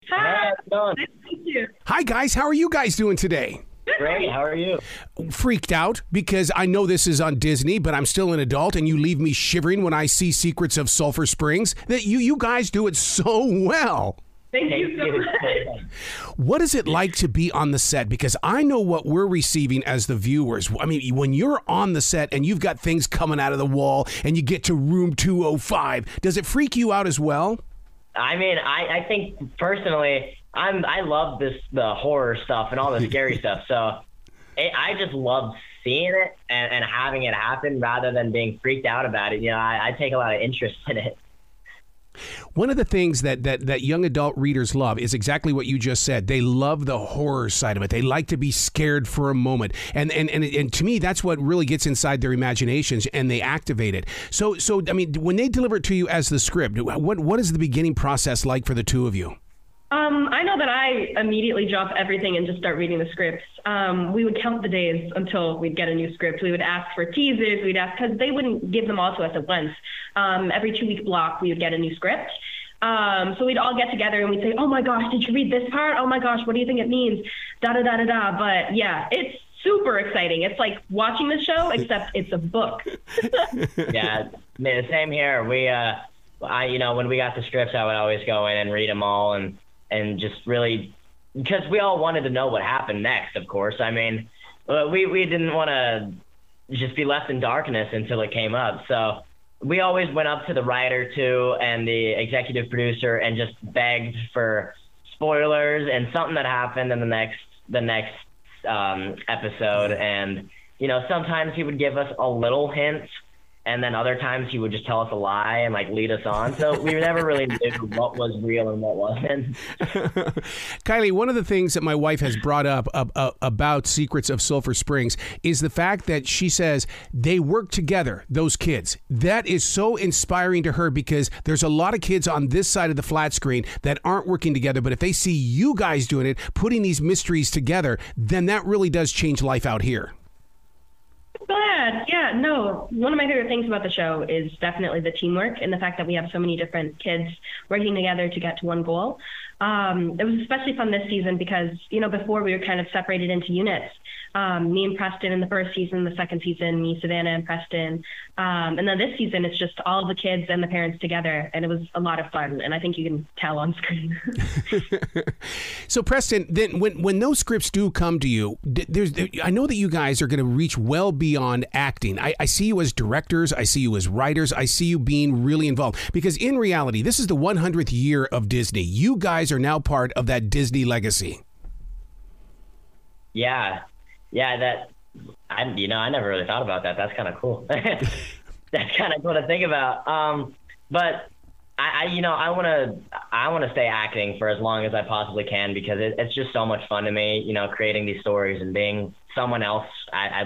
Hi. Nice to meet you. Hi, guys. How are you guys doing today? Great. How are you? Freaked out because I know this is on Disney, but I'm still an adult, and you leave me shivering when I see Secrets of Sulphur Springs. That you guys do it so well. Thank you so much. What is it like to be on the set? Because I know what we're receiving as the viewers. I mean, when you're on the set and you've got things coming out of the wall and you get to room 205, does it freak you out as well? I mean, I think personally, I love the horror stuff and all the scary stuff. So I just love seeing it and having it happen rather than being freaked out about it. You know, I take a lot of interest in it. One of the things that young adult readers love is exactly what you just said. They love the horror side of it. They like to be scared for a moment. And to me, that's what really gets inside their imaginations, and they activate it. So I mean, when they deliver it to you as the script, what is the beginning process like for the two of you? I know that I immediately drop everything and just start reading the scripts. We would count the days until we'd get a new script. We would ask for teasers. We'd ask, because they wouldn't give them all to us at once. Every 2-week block, we would get a new script. So we'd all get together and we'd say, oh my gosh, did you read this part? Oh my gosh, what do you think it means? Da-da-da-da-da. But yeah, it's super exciting. It's like watching the show, except it's a book. Yeah, the same here. When we got the scripts, I would always go in and read them all and just really, because we all wanted to know what happened next, of course. I mean, we didn't want to just be left in darkness until it came up. So we always went up to the writer, too, and the executive producer and just begged for spoilers and something that happened in the next episode. And, you know, sometimes he would give us a little hint, and then other times he would just tell us a lie and like lead us on. So we never really knew what was real and what wasn't. Kyleigh, one of the things that my wife has brought up about Secrets of Sulphur Springs is the fact that she says they work together, those kids. That is so inspiring to her, because there's a lot of kids on this side of the flat screen that aren't working together. But if they see you guys doing it, putting these mysteries together, then that really does change life out here. Glad. Yeah, no. One of my favorite things about the show is definitely the teamwork and the fact that we have so many different kids working together to get to one goal. It was especially fun this season because, you know, before we were kind of separated into units. Me and Preston in the first season, the second season, me, Savannah, and Preston. And then this season, it's just all of the kids and the parents together, and it was a lot of fun, and I think you can tell on screen. So, Preston, then when those scripts do come to you, I know that you guys are going to reach well beyond acting. I see you as directors. I see you as writers. I see you being really involved, because in reality, this is the 100th year of Disney. You guys are now part of that Disney legacy. Yeah, I never really thought about that. That's kind of cool. That's kind of cool to think about. But I want to stay acting for as long as I possibly can, because it's just so much fun to me, you know, creating these stories and being someone else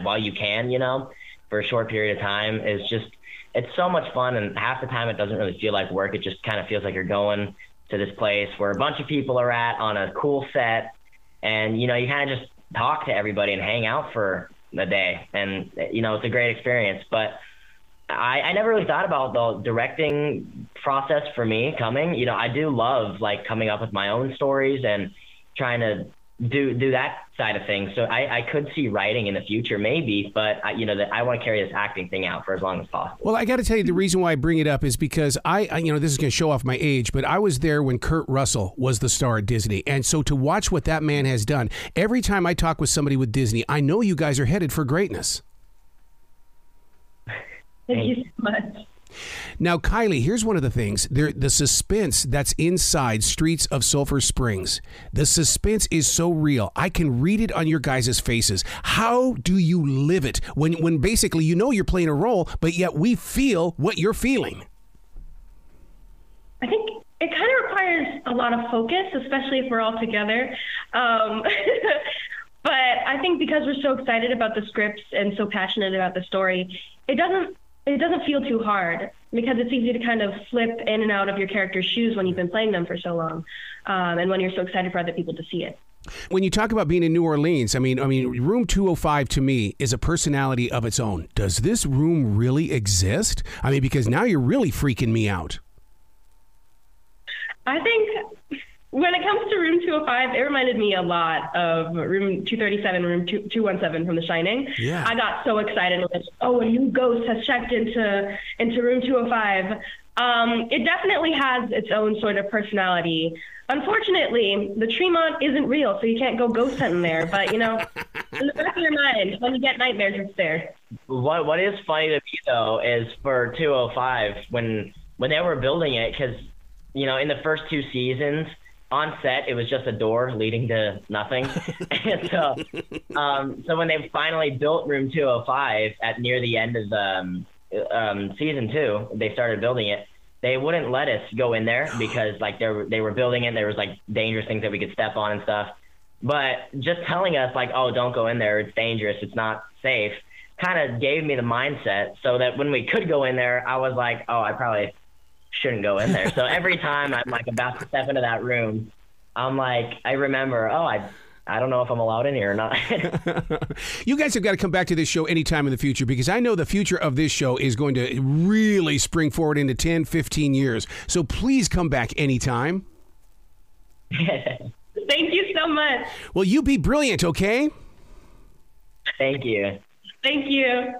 while you can, you know, for a short period of time is just, it's so much fun. And half the time it doesn't really feel like work. It just kind of feels like you're going to this place where a bunch of people are at on a cool set, and, you know, you kind of just talk to everybody and hang out for a day, and, you know, it's a great experience. But I never really thought about the directing process for me coming. You know, I do love like coming up with my own stories and trying to do that side of things. So I could see writing in the future, maybe, but I want to carry this acting thing out for as long as possible. Well, I got to tell you, the reason why I bring it up is because I this is going to show off my age, but I was there when Kurt Russell was the star at Disney. And so to watch what that man has done, every time I talk with somebody with Disney, I know you guys are headed for greatness. Thank you so much. Now, Kyleigh, here's one of the things. The suspense that's inside Streets of Sulphur Springs, the suspense is so real. I can read it on your guys' faces. How do you live it when basically you know you're playing a role, but yet we feel what you're feeling? I think it kind of requires a lot of focus, especially if we're all together. But I think because we're so excited about the scripts and so passionate about the story, it doesn't feel too hard, because it's easy to kind of flip in and out of your character's shoes when you've been playing them for so long, and when you're so excited for other people to see it. When you talk about being in New Orleans, I mean, room 205 to me is a personality of its own. Does this room really exist? I mean, because now you're really freaking me out. I think when it comes to room 205, it reminded me a lot of room 237, room 217 from The Shining. Yeah. I got so excited when, a new ghost has checked into room 205. It definitely has its own sort of personality. Unfortunately, the Tremont isn't real, so you can't go ghost hunting there. But, in the back of your mind, when you get nightmares, it's there. What is funny to me, though, is for 205, when they were building it, because, in the first 2 seasons, on set, it was just a door leading to nothing. And so when they finally built room 205 at near the end of season 2, they started building it. They wouldn't let us go in there because they were building it. There was dangerous things that we could step on and stuff. But just telling us oh, don't go in there. It's dangerous. It's not safe. Kind of gave me the mindset so that when we could go in there, I was like, oh, I probably shouldn't go in there. So every time I'm about to step into that room, I'm I remember, oh, I don't know if I'm allowed in here or not. You guys have got to come back to this show anytime in the future because I know the future of this show is going to really spring forward into 10, 15 years. So please come back anytime. Thank you so much. Well, you be brilliant, okay? Thank you. Thank you.